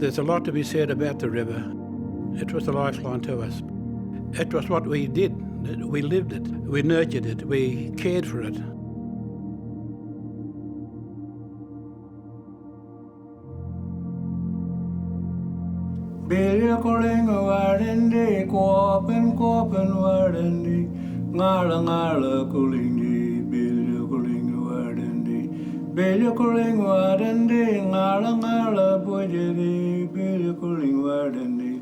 There's a lot to be said about the river. It was a lifeline to us. It was what we did. We lived it. We nurtured it. We cared for it. Beeliar calling a wardendi, copen wardendi, ngala calling the Beeliar calling a wardendi, Beeliar calling wardendi, ngala bojedi, Beeliar calling wardendi,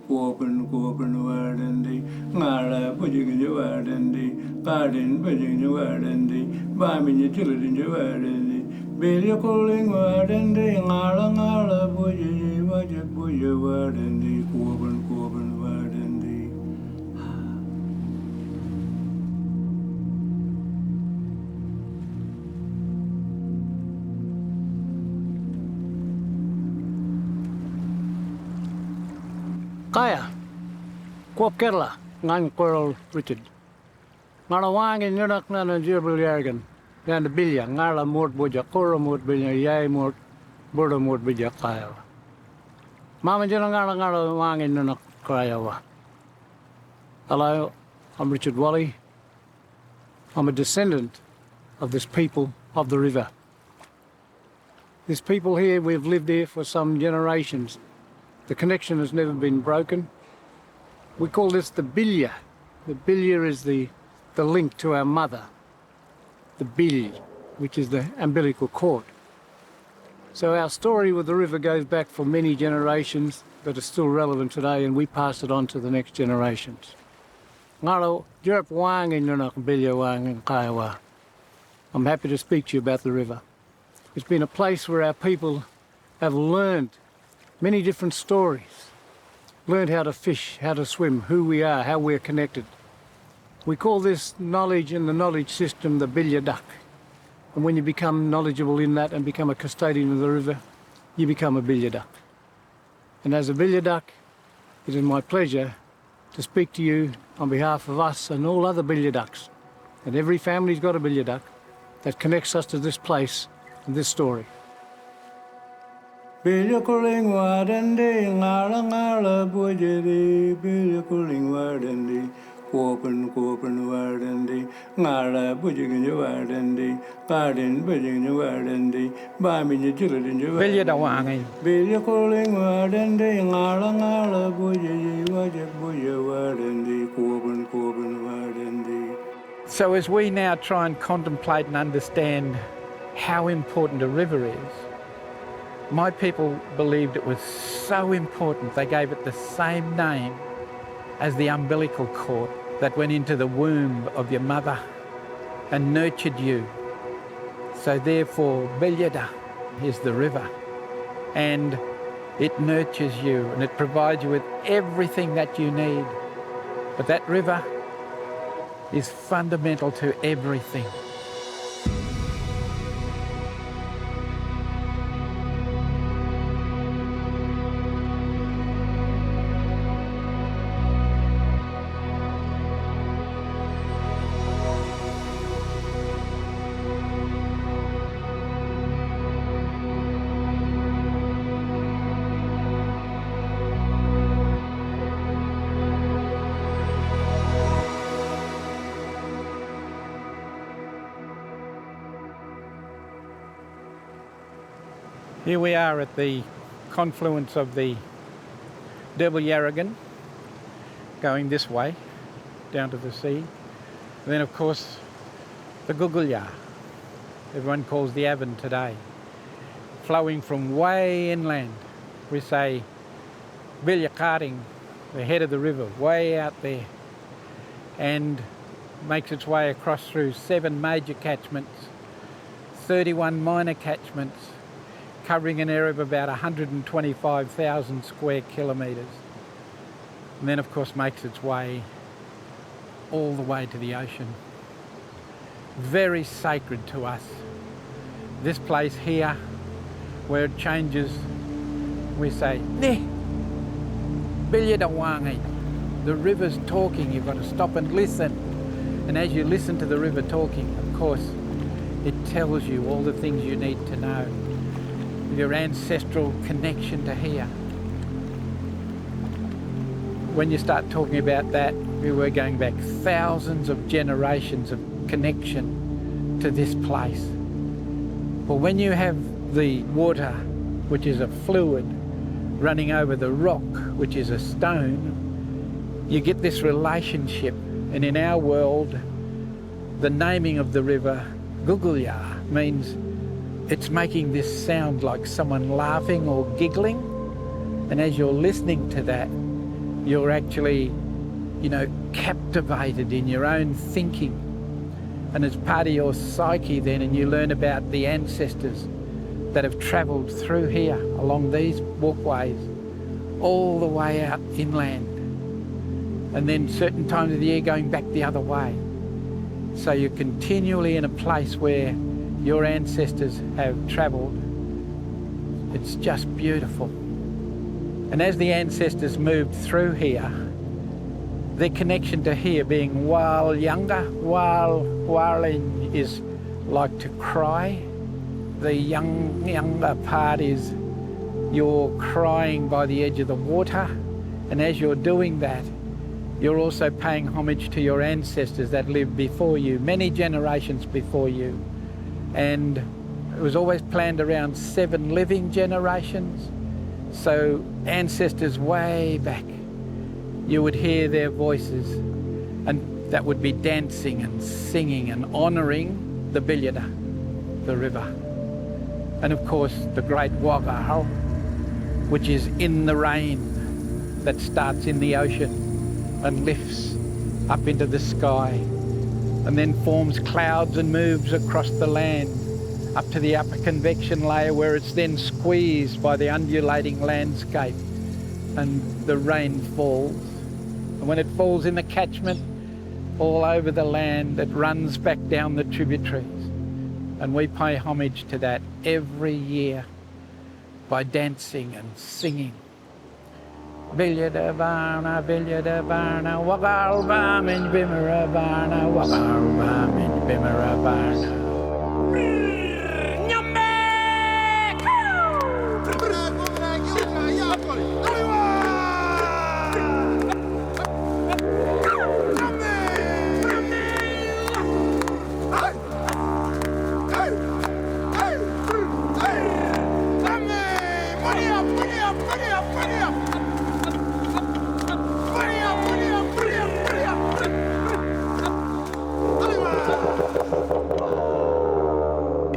copen wardendi, ngala bojing wardendi, garden bojing wardendi, bamming utility wardendi, Beeliar calling wardendi, ngala bojedi. Wagyl wardendi, copen wardendi. Kaya, Kuop Kerla, Ngan Coral Richard. Ngala Wangi Nunak Nana Derbyl Yerrigan, Dan the Beeliar, Ngala Mort Boja, Cora Mort Beeliar, Yay Mort, Burda Mort Bija Kaya. Mama Jana Ngala Wangi Nunak Krayawa. Hello, I'm Richard Wally. I'm a descendant of this people of the river. This people here, we've lived here for some generations. The connection has never been broken. We call this the Beeliar. The Beeliar is the link to our mother, the Beeliar, which is the umbilical cord. So our story with the river goes back for many generations that are still relevant today, and we pass it on to the next generations. I'm happy to speak to you about the river. It's been a place where our people have learned many different stories, learned how to fish, how to swim, who we are, how we're connected. We call this knowledge in the knowledge system the Beeliar duck. And when you become knowledgeable in that and become a custodian of the river, you become a Beeliar duck. And as a Beeliar duck, it is my pleasure to speak to you on behalf of us and all other Beeliar ducks. And every family's got a Beeliar duck that connects us to this place and this story. Beeliar calling wardendi, ngala bojedi, Beeliar calling wardendi, copen wardendi, ngala bojing wardendi, garden bojing wardendi, bamming utility Beeliar da Wangi. Beeliar calling wardendi, ngala bojedi, Wagyl wardendi, copen wardendi. So as we now try and contemplate and understand how important a river is, my people believed it was so important they gave it the same name as the umbilical cord that went into the womb of your mother and nurtured you. So therefore, Beeliar is the river, and it nurtures you and it provides you with everything that you need. But that river is fundamental to everything. Here we are at the confluence of the Derbyl Yerrigan, going this way, down to the sea. And then of course the Gugulyar, everyone calls the Avon today, flowing from way inland. We say Beeliar Karting, the head of the river, way out there, and makes its way across through 7 major catchments, 31 minor catchments, covering an area of about 125,000 square kilometres. And then of course makes its way all the way to the ocean. Very sacred to us. This place here, where it changes, we say, "Ne, Beeliar da Wangi." The river's talking, you've got to stop and listen. And as you listen to the river talking, of course, it tells you all the things you need to know. Your ancestral connection to here, when you start talking about that, we were going back thousands of generations of connection to this place. Well, when you have the water, which is a fluid, running over the rock, which is a stone, you get this relationship. And in our world, the naming of the river, Gugulyar, means it's making this sound like someone laughing or giggling. And as you're listening to that, you're actually, you know, captivated in your own thinking. And it's part of your psyche then, and you learn about the ancestors that have travelled through here along these walkways all the way out inland. And then certain times of the year going back the other way. So you're continually in a place where your ancestors have travelled. It's just beautiful. And as the ancestors moved through here, their connection to here being Walyanga, Waling is like to cry. The younger part is you're crying by the edge of the water. And as you're doing that, you're also paying homage to your ancestors that lived before you, many generations before you. And it was always planned around 7 living generations. So ancestors way back, you would hear their voices, and that would be dancing and singing and honouring the Beeliar, the river. And of course the great Wagyl, which is in the rain that starts in the ocean and lifts up into the sky and then forms clouds and moves across the land up to the upper convection layer, where it's then squeezed by the undulating landscape and the rain falls. And when it falls in the catchment all over the land, it runs back down the tributaries. And we pay homage to that every year by dancing and singing. Beeliar de Varna, Wagyl Varmin Bimera Varna, Wagyl Varmin Bimera Varna.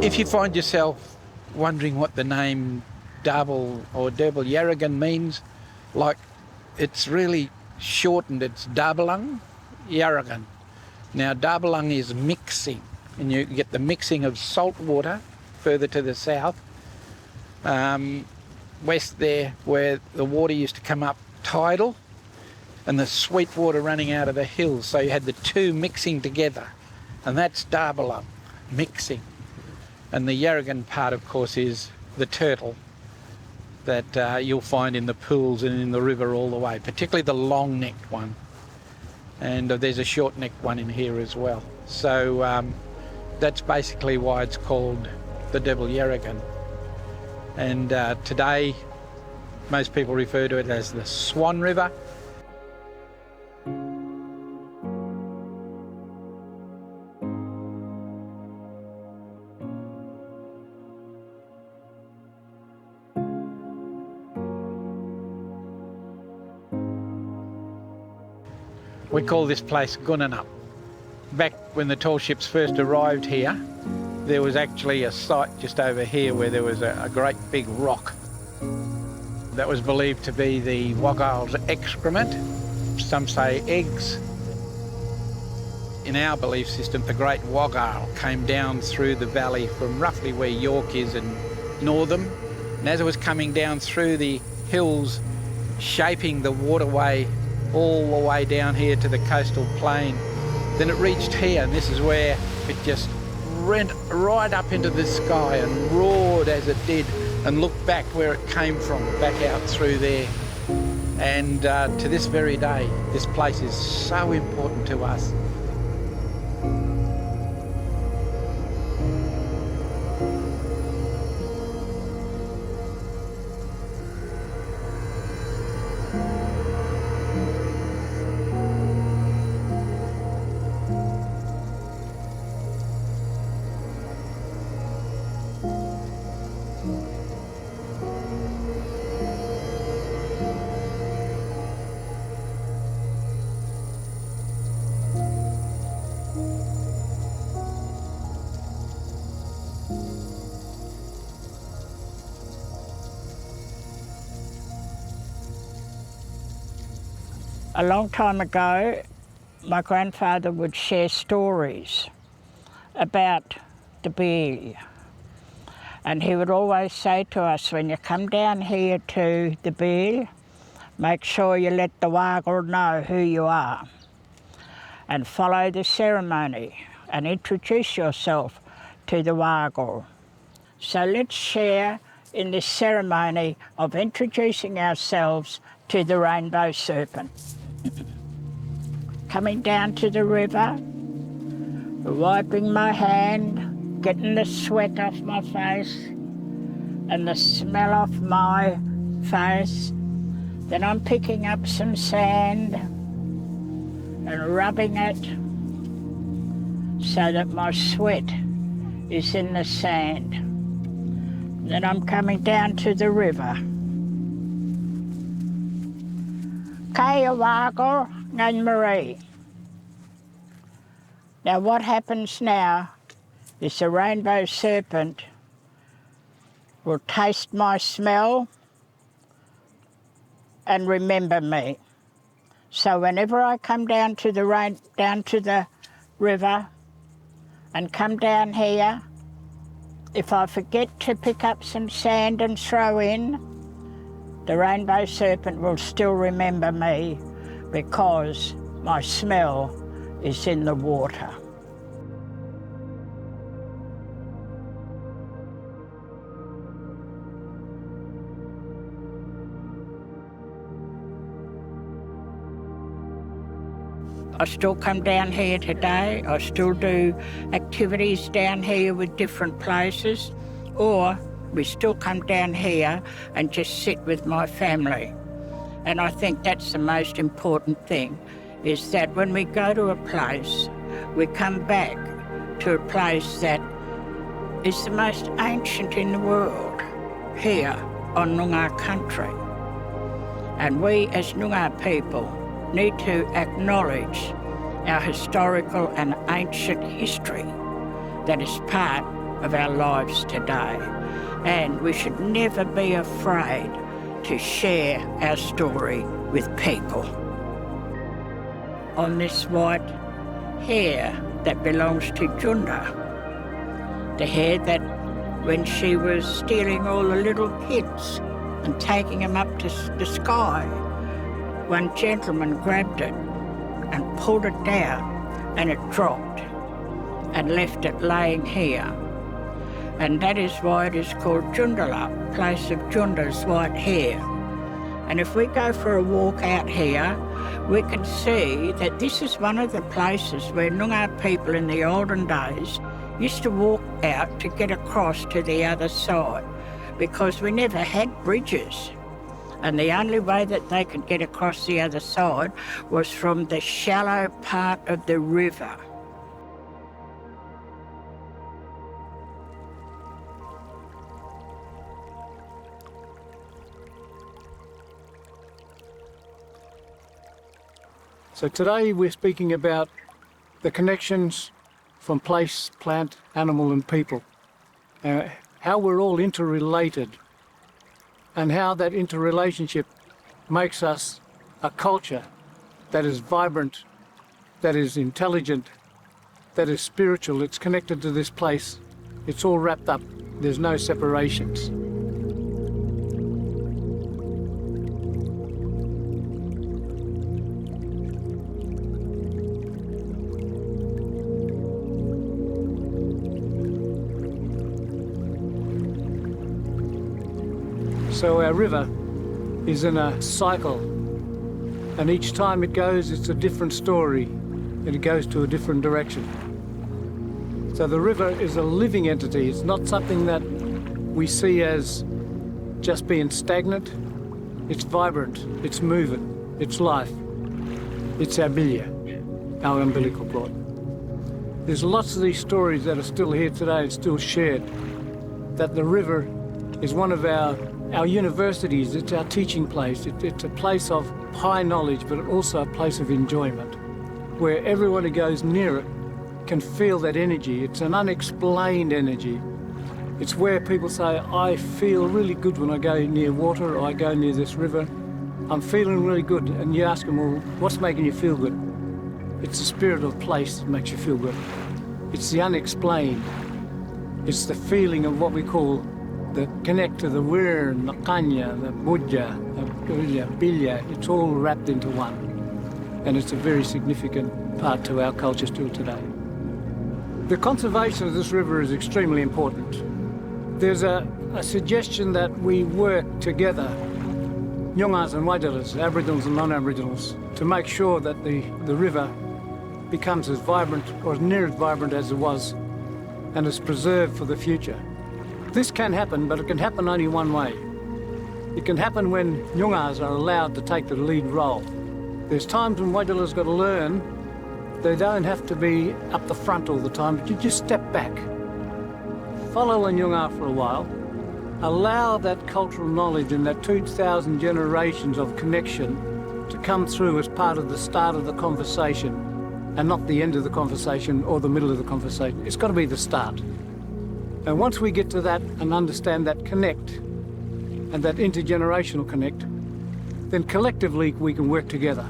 If you find yourself wondering what the name Derbyl or Derbyl Yerrigan means, like it's really shortened, it's Derbyl Yerrigan. Now Derbyl is mixing, and you get the mixing of salt water further to the south, west there where the water used to come up tidal, and the sweet water running out of the hills. So you had the two mixing together, and that's Derbyl, mixing. And the Yerrigan part, of course, is the turtle that you'll find in the pools and in the river all the way, particularly the long-necked one. And there's a short-necked one in here as well. So that's basically why it's called the Derbyl Yerrigan. And today, most people refer to it as the Swan River. We call this place Gunnup. Back when the tall ships first arrived here, there was actually a site just over here where there was a great big rock that was believed to be the Wagyl's excrement. Some say eggs. In our belief system, the great Wagyl came down through the valley from roughly where York is and Northam. And as it was coming down through the hills, shaping the waterway all the way down here to the coastal plain, then it reached here, and this is where it just went right up into the sky and roared as it did, and looked back where it came from, back out through there. And to this very day, this place is so important to us. A long time ago, my grandfather would share stories about the Beeliar. And he would always say to us, when you come down here to the Beeliar, make sure you let the Wagyl know who you are and follow the ceremony and introduce yourself to the Wagyl. So let's share in this ceremony of introducing ourselves to the rainbow serpent. Coming down to the river, wiping my hand, getting the sweat off my face and the smell off my face. Then I'm picking up some sand and rubbing it so that my sweat is in the sand. Then I'm coming down to the river. Kaya Wagyl Ngan Marie. Now what happens now is the rainbow serpent will taste my smell and remember me. So whenever I come down to the river and come down here, if I forget to pick up some sand and throw in, the rainbow serpent will still remember me because my smell is in the water. I still come down here today. I still do activities down here with different places, or we still come down here and just sit with my family. And I think that's the most important thing, is that when we go to a place, we come back to a place that is the most ancient in the world, here on Noongar country. And we as Noongar people need to acknowledge our historical and ancient history that is part of our lives today. And we should never be afraid to share our story with people. On this white hair that belongs to Junda, the hair that when she was stealing all the little kids and taking them up to the sky, one gentleman grabbed it and pulled it down, and it dropped and left it laying here. And that is why it is called Joondalup, place of Junda's white hair. And if we go for a walk out here, we can see that this is one of the places where Noongar people in the olden days used to walk out to get across to the other side, because we never had bridges. And the only way that they could get across the other side was from the shallow part of the river. So today we're speaking about the connections from place, plant, animal and people. How we're all interrelated and how that interrelationship makes us a culture that is vibrant, that is intelligent, that is spiritual. It's connected to this place. It's all wrapped up. There's no separations. So our river is in a cycle, and each time it goes, it's a different story, and it goes to a different direction. So the river is a living entity. It's not something that we see as just being stagnant. It's vibrant, it's moving, it's life. It's our Beeliar, our umbilical cord. There's lots of these stories that are still here today and still shared, that the river is one of our universities. It's our teaching place. It's a place of high knowledge, but also a place of enjoyment, where everyone who goes near it can feel that energy. It's an unexplained energy. It's where people say, I feel really good when I go near water or I go near this river. I'm feeling really good. And you ask them, well, what's making you feel good? It's the spirit of the place that makes you feel good. It's the unexplained. It's the feeling of what we call the connect to the Weir, the Kanya, the Budja, the Beeliar. It's all wrapped into one. And it's a very significant part to our culture still today. The conservation of this river is extremely important. There's a suggestion that we work together, Noongars and Wagyals, Aboriginals and non-Aboriginals, to make sure that the river becomes as vibrant or as near as vibrant as it was and is preserved for the future. This can happen, but it can happen only one way. It can happen when Noongars are allowed to take the lead role. There's times when Wagyals got to learn they don't have to be up the front all the time, but you just step back. Follow a Noongar for a while. Allow that cultural knowledge and that 2,000 generations of connection to come through as part of the start of the conversation and not the end of the conversation or the middle of the conversation. It's got to be the start. And once we get to that and understand that connect and that intergenerational connect, then collectively we can work together.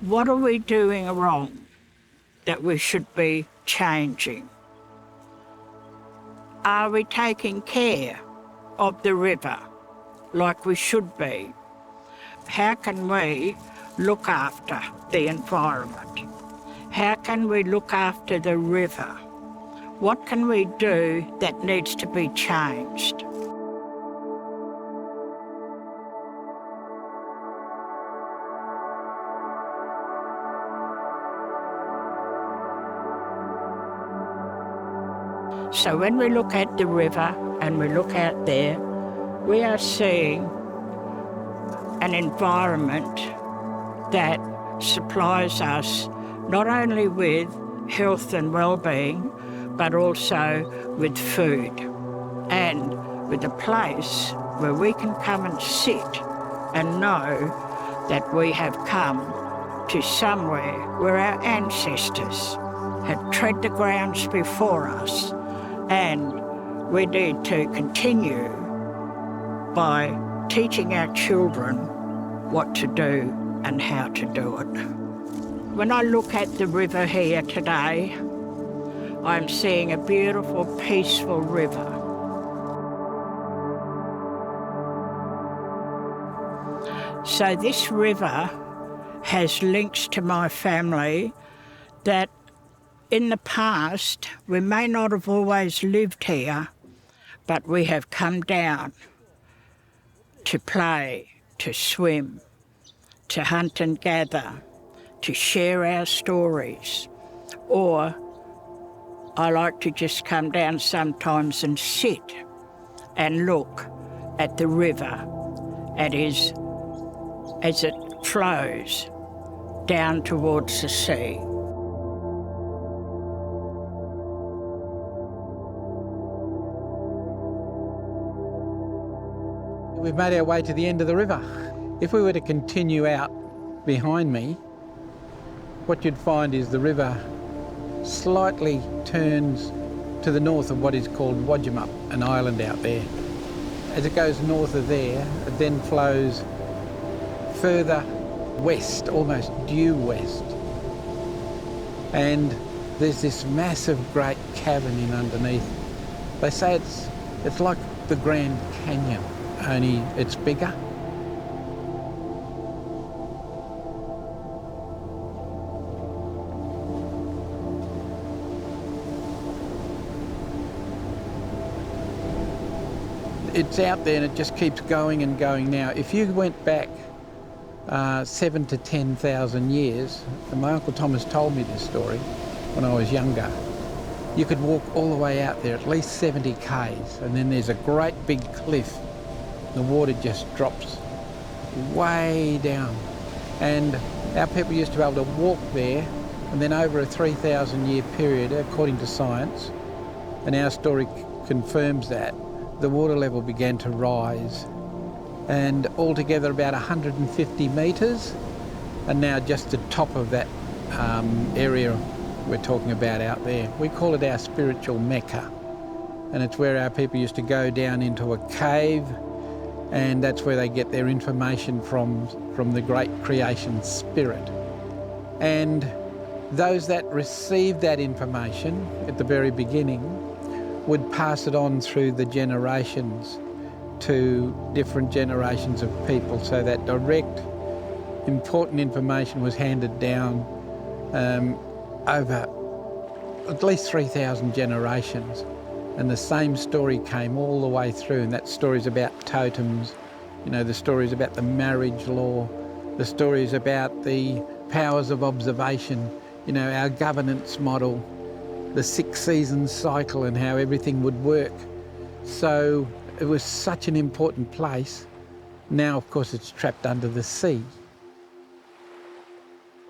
What are we doing wrong that we should be changing? Are we taking care of the river like we should be? How can we look after the environment? How can we look after the river? What can we do that needs to be changed? So when we look at the river and we look out there, we are seeing an environment that supplies us not only with health and well-being, but also with food and with a place where we can come and sit and know that we have come to somewhere where our ancestors had tread the grounds before us. And we need to continue by teaching our children what to do and how to do it. When I look at the river here today, I'm seeing a beautiful, peaceful river. So this river has links to my family that in the past, we may not have always lived here, but we have come down to play, to swim, to hunt and gather, to share our stories. Or I like to just come down sometimes and sit and look at the river as it flows down towards the sea. We've made our way to the end of the river. If we were to continue out behind me, what you'd find is the river slightly turns to the north of what is called Wagyl, an island out there. As it goes north of there, it then flows further west, almost due west. And there's this massive great cavern in underneath. They say it's like the Grand Canyon, only it's bigger. It's out there and it just keeps going and going now. If you went back 7,000 to 10,000 years, and my Uncle Thomas told me this story when I was younger, you could walk all the way out there, at least 70 k's, and then there's a great big cliff. The water just drops way down. And our people used to be able to walk there, and then over a 3,000 year period, according to science, and our story confirms that, the water level began to rise. And altogether about 150 metres, and now just the top of that area we're talking about out there. We call it our spiritual Mecca, and it's where our people used to go down into a cave, and that's where they get their information from the great creation spirit. And those that received that information at the very beginning would pass it on through the generations to different generations of people, so that direct, important information was handed down over at least 3,000 generations. And the same story came all the way through, and that story's about totems, the stories about the marriage law, the stories about the powers of observation, our governance model, the 6 seasons cycle and how everything would work. So it was such an important place. Now, of course, it's trapped under the sea.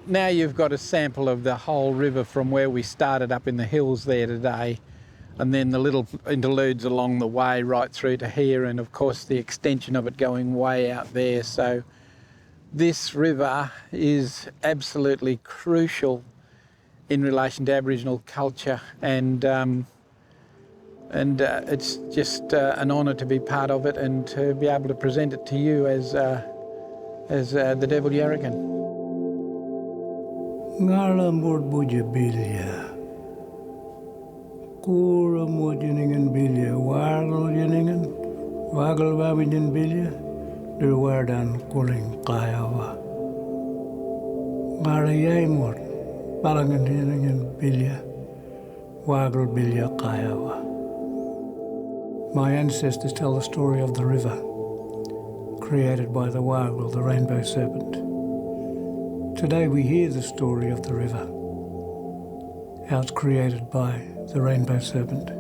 Now you've got a sample of the whole river from where we started up in the hills there today, and then the little interludes along the way right through to here, and of course the extension of it going way out there. So this river is absolutely crucial in relation to Aboriginal culture, and it's just an honour to be part of it and to be able to present it to you as the Derbyl Yerrigan. Ngala Wagyl Beeliar, Kura Wagyl Beeliar, Wagyl Beeliar, Derwardan Kuling Kayawa. Ngala Yaimot, Balangan Beeliar, Wagyl Beeliar Kayawa. My ancestors tell the story of the river, created by the Wagyl, the rainbow serpent. Today we hear the story of the river, how it's created by the rainbow serpent.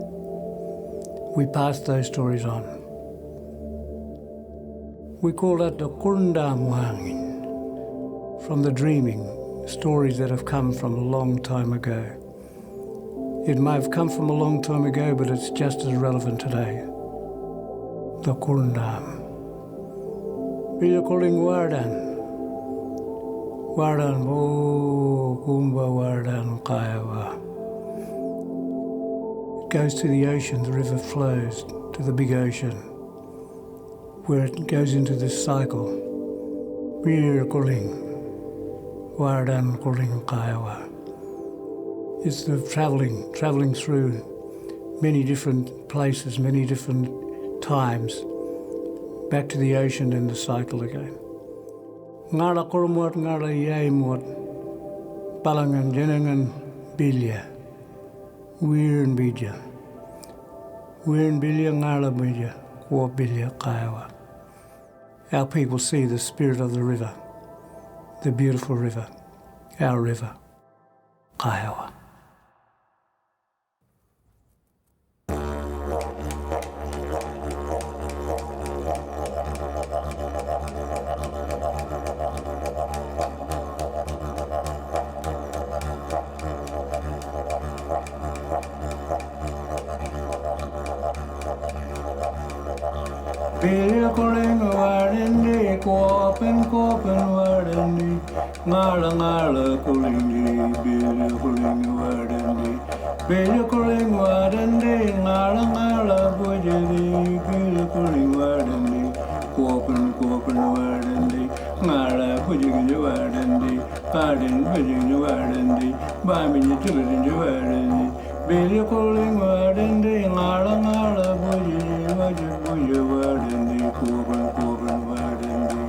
We pass those stories on. We call that the Kurndamwangin, from the dreaming, stories that have come from a long time ago. It may have come from a long time ago, but it's just as relevant today. The Kurndam. We are calling Wardan. Wardan Bo Kumba Wardan Kayawa. It goes to the ocean, the river flows to the big ocean, where it goes into this cycle. We are calling Wardan Kuling Kayawa. It's the travelling through many different places, many different times, back to the ocean and the cycle again. Ngala Kurmot, Ngala Yaimot, Balangan Jenangan Beeliar, Weirn Beeliar, Ngala Beeliar, War Beeliar Kayawa. Our people see the spirit of the river, the beautiful river, our river, Kayawa. Beeliar Kuling Wardendi, Kopen Wardendi, Ngala Kuling, Beeliar Kuling Wardendi, Beeliar Kuling Wardendi, Ngala Bujadi, Beeliar Kuling Wardendi, Kopen Wardendi, Ngala Bujadi Wardendi, Pardon Bujadi Wardendi, Bamini Children Wardendi, Beeliar Kuling Wardendi, Ngala Bujadi. Wardendi, Kopen Wardendi.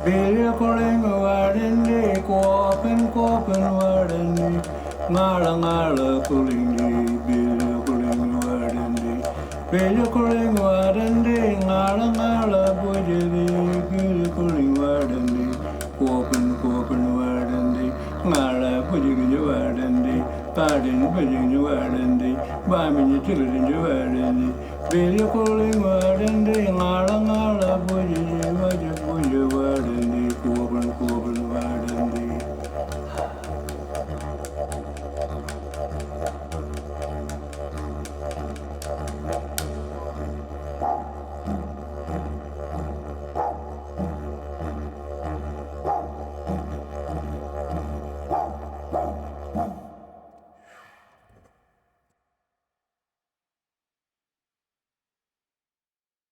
Beeliar Kuling Wardendi, Kopen Wardendi, Ngala Kuling, Beeliar Kuling Wardendi. Beeliar Kuling Wardendi, Ngala Bujadi, Beeliar Kuling Wardendi, Kopen Wardendi, Ngala Bujadi Wardendi, Pardon Bujadi Wardendi, Bamini Children Wardendi, Beeliar Kuling Wardendi, Ngala Bujadi Wardendi.